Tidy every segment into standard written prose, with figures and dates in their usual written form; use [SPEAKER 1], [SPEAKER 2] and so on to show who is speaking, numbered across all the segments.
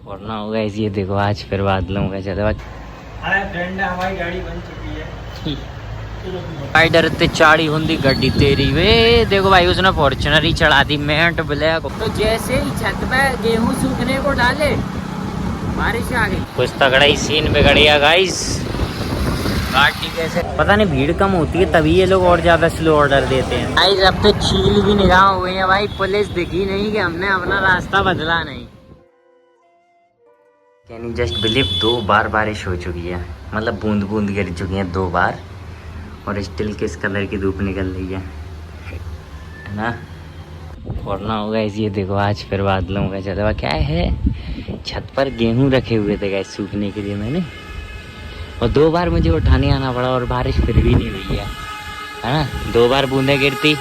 [SPEAKER 1] और ना होगा ये देखो आज फिर बादलों का चलो।
[SPEAKER 2] हाय फ्रेंड, हमारी गाड़ी बन चुकी है।
[SPEAKER 1] राइडर ते चाड़ी हुंदी गड्डी तेरी वे देखो भाई, उसने फॉर्च्यूनर ही चढ़ा दी मैट ब्लैक। तो जैसे ही छत पे गेहूं सूखने को डाले बारिश आ गई। कुछ तगड़ा ही सीन बिगड़ गया गाइस। गाड़ी कैसे पता नहीं, भीड़ कम होती है तभी ये लोग और ज्यादा स्लो ऑर्डर देते हैं। गाइस अब तो चील भी निगाह हुई है भाई, पुलिस दिखी नहीं कि हमने अपना रास्ता बदला नहीं। कैन यू जस्ट बिलीव 2 बार बारिश हो चुकी है, मतलब बूंद बूंद गिर चुकी है 2 बार, और स्टिल किस कलर की धूप निकल रही है ना। और ना होगा ये देखो आज फिर बादलों का चला। क्या है, छत पर गेहूं रखे हुए थे गाइस सूखने के लिए मैंने, और 2 बार मुझे उठाने आना पड़ा और बारिश फिर भी नहीं हुई है ना। 2 बार बूंदें गिरती,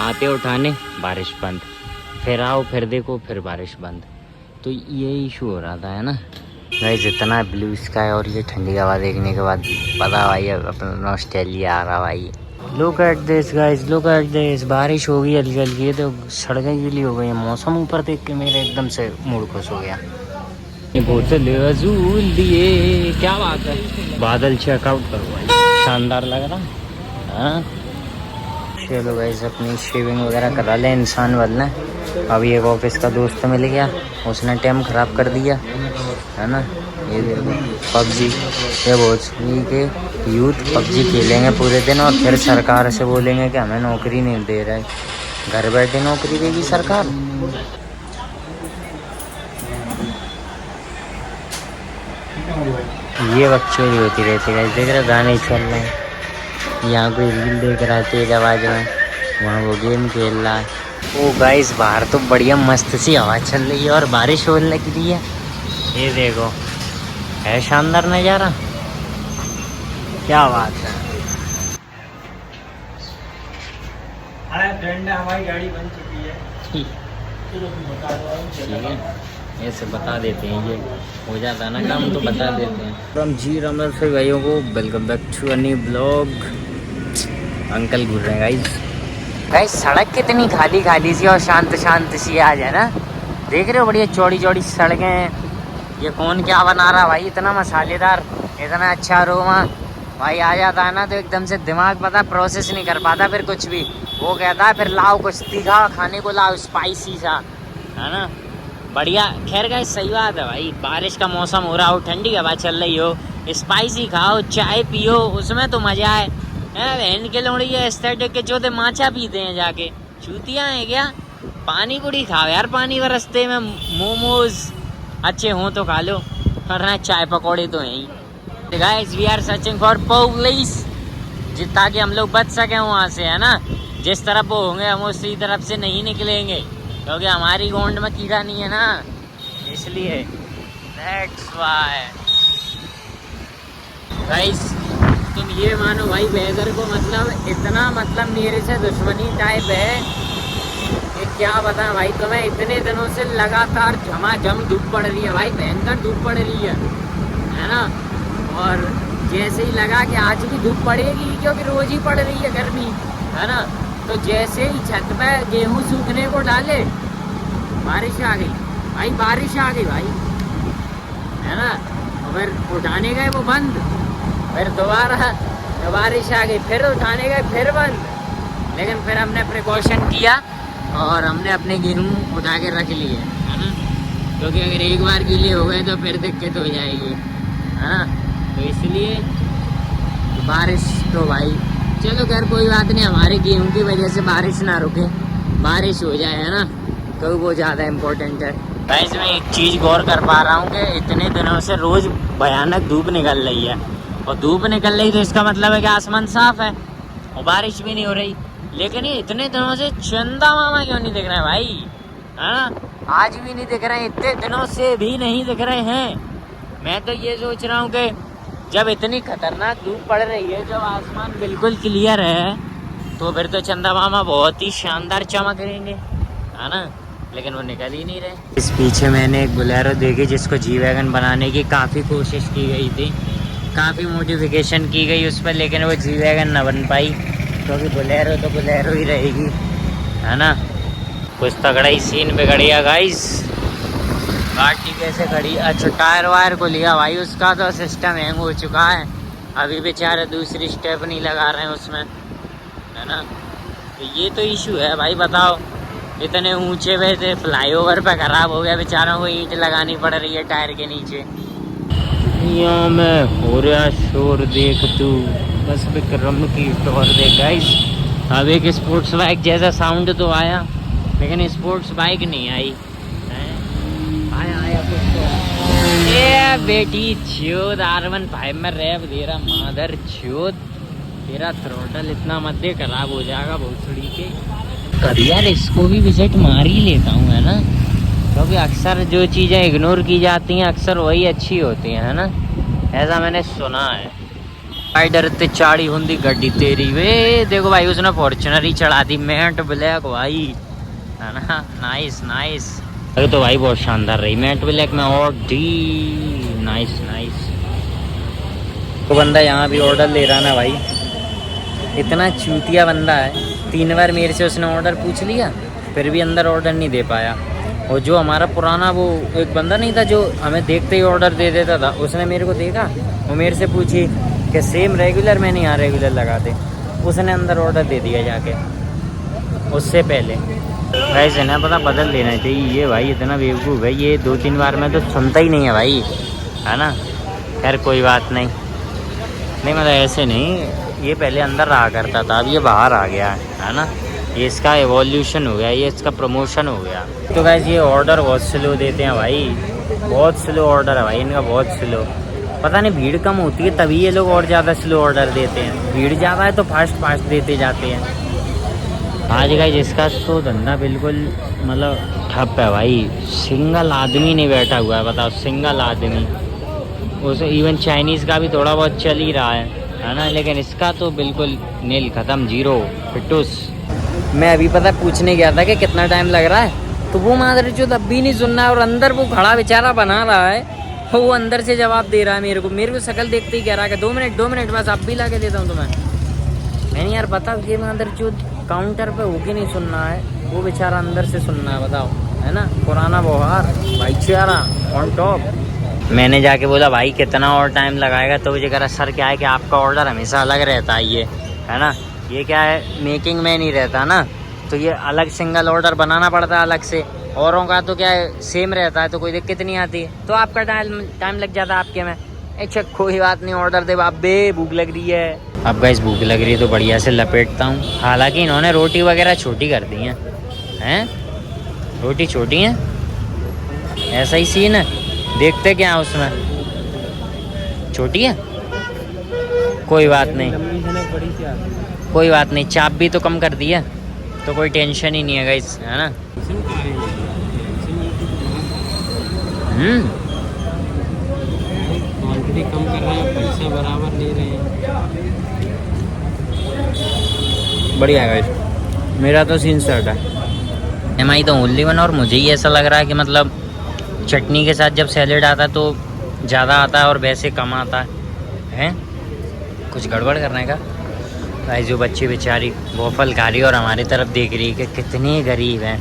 [SPEAKER 1] आते उठाने बारिश बंद, फिर आओ फिर देखो फिर बारिश बंद। तो ये इशू हो रहा था है ना गाइस। इतना ब्लू स्काई और ये ठंडी हवा देखने के बाद पता भाई अपना नॉस्टैल्जिया आ रहा भाई। Look at this guys, look at this. बारिश हो गई हल्की हल्की, तो सड़कें गीली हो गई। मौसम ऊपर देख के मेरे एकदम से मूड खुश हो गया। ये बोतल अजूल दिए, क्या बात है। बादल चेकआउट करो भाई, शानदार लग रहा है। चलो गाइस अपनी शेविंग वगैरह करा ले, इंसान बदले। अभी एक ऑफिस का दोस्त मिल गया, उसने टाइम ख़राब कर दिया है ना। ये देखो पबजी, ये भोजपुरी के यूथ पबजी खेलेंगे पूरे दिन और फिर सरकार से बोलेंगे कि हमें नौकरी नहीं दे रहा है। घर बैठे नौकरी देगी सरकार। ये बकचोदी होती रहती है। देख रहे गाने चल रहे हैं, यहाँ कोई रील देख रहा है तेज आवाज में, वहाँ वो गेम खेल रहा है। ओ गाइस बाहर तो बढ़िया मस्त सी हवा चल रही है और बारिश होने लग रही है। ये देखो है शानदार नज़ारा, क्या बात है।
[SPEAKER 2] हाय फ्रेंड, हमारी गाड़ी बन चुकी है।
[SPEAKER 1] ठीक है, ऐसे बता देते हैं, ये हो जाता है ना काम तो बता देते हैं। फ्रॉम जी रमल से भाइयों को welcome back to a new blog. Uncle घूर रहे हैं गाइस। सड़क कितनी खाली खाली सी और शांत शांत सी आज है ना। देख रहे हो बढ़िया चौड़ी चौड़ी सड़कें हैं। ये कौन क्या बना रहा भाई, इतना मसालेदार इतना अच्छा अरोमा भाई आ जाता है ना, तो एकदम से दिमाग पता प्रोसेस नहीं कर पाता फिर कुछ भी। वो कहता है फिर लाओ कुछ तीखा खाने को, लाओ स्पाइसी सा है ना, बढ़िया। खैर गाइस सही बात है भाई, बारिश का मौसम हो रहा हो, ठंडी हवा चल रही हो, स्पाइसी खाओ, चाय पियो, उसमें तो मजा है। बहन के लोड़ी एस्थेटिक के चौथे माचा पीते हैं जाके, चूतियाँ हैं क्या। पानी पूरी खाओ यार, पानी का रास्ते में मोमोज अच्छे हों तो खा लो, वरना चाय पकौड़े तो हैं ही। Guys we are searching for police, ताकि हम लोग बच सकें वहाँ से है ना। जिस तरफ वो होंगे हम उसी तरफ से नहीं निकलेंगे, क्योंकि हमारी गोंड में कीड़ा नहीं है ना, इसलिए दैट्स व्हाई। गाइस तुम ये मानो भाई वेदर को मतलब इतना मतलब मेरे से दुश्मनी टाइप है कि क्या बताएं भाई तुम्हें। इतने दिनों से लगातार झमाझम धूप पड़ रही है भाई, भयंकर धूप पड़ रही है ना। और जैसे ही लगा कि आज भी धूप पड़ेगी, क्योंकि रोज ही पड़ रही है गर्मी है ना, तो जैसे ही छत पे गेहूं सूखने को डाले बारिश आ गई भाई, बारिश आ गई भाई है ना। फिर उठाने गए वो बंद, फिर दोबारा बारिश आ गई, फिर उठाने गए फिर बंद। लेकिन फिर हमने प्रिकॉशन किया और हमने अपने गेहूँ उठा के रख लिए है ना, क्योंकि अगर एक बार गीले हो गए तो फिर दिक्कत हो जाएगी है ना। तो इसलिए बारिश तो भाई चलो खैर कोई बात नहीं, हमारे गेहूँ की वजह से बारिश ना रुके, बारिश हो जाए है ना, तो वो ज़्यादा इम्पोर्टेंट है। भाई इसमें एक चीज़ गौर कर पा रहा हूँ कि इतने दिनों से रोज़ भयानक धूप निकल रही है, और धूप निकल रही तो इसका मतलब है कि आसमान साफ है और बारिश भी नहीं हो रही। लेकिन ये इतने दिनों से चंदा मामा क्यों नहीं दिख रहे हैं भाई है ना, आज भी नहीं दिख रहे हैं, इतने दिनों से भी नहीं दिख रहे हैं। मैं तो ये सोच रहा हूँ कि जब इतनी खतरनाक धूप पड़ रही है, जब आसमान बिल्कुल क्लियर है, तो फिर तो चंदा मामा बहुत ही शानदार चमक रहेंगे है ना, लेकिन वो निकल ही नहीं रहे। इस पीछे मैंने एक बोलेरो देखी जिसको जी वैगन बनाने की काफ़ी कोशिश की गई थी, काफ़ी मॉडिफिकेशन की गई उस पर, लेकिन वो जी वैगन न बन पाई, क्योंकि बोलेरो तो बोलेरो ही रहेगी है ना। कुछ तगड़ा ही सीन बिगड़ गया गाइस। गाड़ी कैसे खड़ी? अच्छा टायर वायर को लिया भाई, उसका तो सिस्टम हैंग हो चुका है। अभी बेचारे दूसरी स्टेप नहीं लगा रहे हैं उसमें, है ना। तो ये तो इशू है भाई। बताओ, इतने ऊंचे पे थे, फ्लाईओवर पे खराब हो गया, बेचारों को ईंट लगानी पड़ रही है टायर के नीचे। यहाँ में हो रहा शोर देख तू, बस विक्रम की टोर देख गाइस। अब एक स्पोर्ट्स बाइक जैसा साउंड तो आया, लेकिन स्पोर्ट्स बाइक नहीं आई। आया कुछ तो। ये बेटी चोद R15 में रैप दे रहा, मादर चोद। तेरा थ्रोटल इतना मत दे, खराब हो जाएगा भोसड़ी के। कभी यार इसको भी विजिट मार ही लेता हूँ, है ना, क्योंकि अक्सर जो चीज़ें इग्नोर की जाती हैं अक्सर वही अच्छी होती हैं, है ना, ऐसा मैंने सुना है। राइडर ते चाड़ी हुंदी गड्डी तेरी वे। देखो भाई उसने फॉर्च्यूनर ही चढ़ा दी, मैट ब्लैक भाई, है ना। Nice nice. अरे तो भाई बहुत शानदार रही मैट ब्लैक में। और डी नाइस नाइस। तो बंदा यहाँ भी ऑर्डर ले रहा ना भाई, इतना चूतिया बंदा है। 3 बार मेरे से उसने ऑर्डर पूछ लिया, फिर भी अंदर ऑर्डर नहीं दे पाया। और जो हमारा पुराना वो एक बंदा नहीं था जो हमें देखते ही ऑर्डर दे देता था, उसने मेरे को देखा, वो मेरे से पूछी कि सेम रेगुलर, मैंने यहाँ रेगुलर लगा दे। उसने अंदर ऑर्डर दे दिया जाके उससे पहले। वैसे ना पता बदल देना चाहिए ये भाई, इतना बेवकूफ़ है ये। 2-3 बार में तो सुनता ही नहीं है भाई, है ना। खैर कोई बात नहीं, नहीं मतलब ऐसे नहीं, ये पहले अंदर रहा करता था, अब ये बाहर आ गया है ना। ये इसका एवोल्यूशन हो गया, ये इसका प्रमोशन हो गया। तो गाइस ये ऑर्डर बहुत स्लो देते हैं भाई, बहुत स्लो ऑर्डर है भाई इनका, बहुत स्लो। पता नहीं भीड़ कम होती है तभी ये लोग और ज़्यादा स्लो ऑर्डर देते हैं, भीड़ ज़्यादा है तो फास्ट फास्ट देते जाते हैं। आज गाइस इसका तो धंधा बिल्कुल मतलब ठप है भाई, सिंगल आदमी नहीं बैठा हुआ है, बताओ, सिंगल आदमी। उसे इवन चाइनीज़ का भी थोड़ा बहुत चल ही रहा है ना, लेकिन इसका तो बिल्कुल नील ख़त्म, जीरो फिटूस। मैं अभी पता पूछने गया था कि कितना टाइम लग रहा है, तो वो मादर जो तब भी नहीं सुनना है, और अंदर वो खड़ा बेचारा बना रहा है, वो अंदर से जवाब दे रहा है मेरे को शक्ल देखते ही कह रहा है कि 2 मिनट बस, अब भी ला के देता हूँ तुम्हें। मैंने यार बताओ, ये मादर जो काउंटर पे होके नहीं सुनना है, वो बेचारा अंदर से सुनना है, बताओ, है ना। पुराना व्यवहार भाईचारा ऑन टॉप। मैंने जाके बोला भाई कितना और टाइम लगाएगा, तो मुझे कह रहा सर क्या है कि आपका ऑर्डर हमेशा अलग रहता है, ये है ना, ये क्या है मेकिंग में नहीं रहता ना, तो ये अलग सिंगल ऑर्डर बनाना पड़ता है अलग से। औरों का तो क्या है सेम रहता है, तो कोई दिक्कत नहीं आती है, तो आपका टाइम लग जाता है आपके में। अच्छा कोई बात नहीं, ऑर्डर दे बाबे, भूख लग रही है। अब गाइस भूख लग रही है तो बढ़िया से लपेटता हूँ। हालांकि इन्होंने रोटी वगैरह छोटी कर दी हैं, रोटी छोटी हैं, ऐसा ही सीन है। देखते क्या है उसमें, छोटी है, कोई बात नहीं, कोई बात नहीं, चाप भी तो कम कर दिया, तो कोई टेंशन ही नहीं है गाइस, है ना। क्वांटिटी कम कर रहे हैं, पैसा बराबर ले रहे हैं, बढ़िया है गाइस। मेरा तो सीन सेट है, MI तो ओनली वन। और मुझे ही ऐसा लग रहा है कि मतलब चटनी के साथ जब सैलेड आता है तो ज़्यादा आता है और वैसे कम आता है। कुछ गड़बड़ करने का भाई। जो बच्ची बेचारी वॉफल खा रही है और हमारी तरफ देख रही है कि कितने गरीब हैं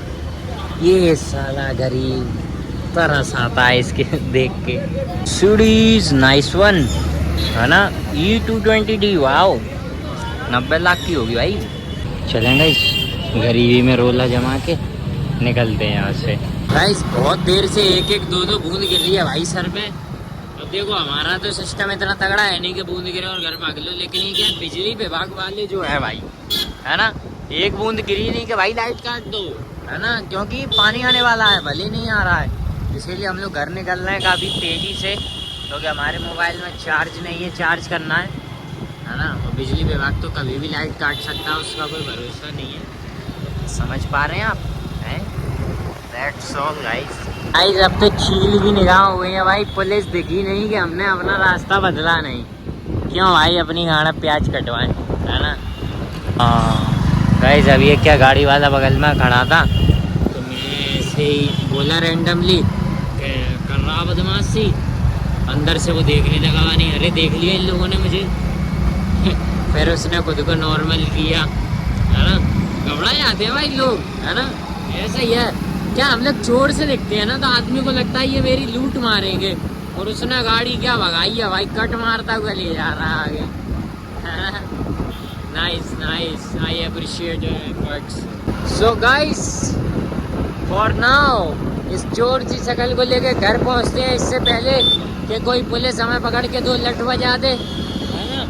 [SPEAKER 1] ये, साला गरीब, तरस आता है इसके देख के। सीरीज नाइस वन, है ना। E220D वाओ, 90 लाख की होगी भाई। चलेंगे इस गरीबी में रोला जमा के निकलते हैं यहाँ से। गाइस बहुत देर से 1-1, 2-2 बूंद गिर रही है भाई सर पे। अब देखो हमारा तो सिस्टम इतना तगड़ा है नहीं कि बूंद गिरे और घर भाग लो, लेकिन ये क्या बिजली विभाग वाले जो है भाई, है ना, एक बूंद गिरी नहीं कि भाई लाइट काट दो, है ना, क्योंकि पानी आने वाला है, भले नहीं आ रहा है। इसीलिए हम लोग घर निकल रहे हैं काफ़ी तेज़ी से, क्योंकि हमारे मोबाइल में चार्ज नहीं है, चार्ज करना है ना। और बिजली विभाग तो कभी भी लाइट काट सकता है, उसका कोई भरोसा नहीं है। समझ पा रहे हैं आप, हैं? That's all guys। अब तो चील की निगाह हो गई है भाई, पुलिस दिखी नहीं कि हमने अपना रास्ता बदला नहीं। क्यों भाई अपनी गाड़ा प्याज कटवाएं, है ना। गाइस अभी क्या गाड़ी वाला बगल में खड़ा था, तो मैं ऐसे ही बोला रैंडमली कर रहा बदमाशी, अंदर से वो देखने लगा, नहीं अरे देख लिया इन लोगों ने मुझे। फिर उसने खुद को नॉर्मल किया, है ना। घबरा जाते हैं भाई लोग, है ना, ऐसा ही है। क्या हम लोग जोर से दिखते हैं ना तो आदमी को लगता है ये मेरी लूट मारेंगे, और उसने गाड़ी क्या भगाई है भाई, कट मारता हुआ ले जा रहा है आगे। Nice nice, I appreciate your efforts. So guys for now इस चोर सी शकल को लेके घर पहुंचते हैं, इससे पहले कि कोई पुलिस हमें पकड़ के 2 लठ बजा दे, है ना।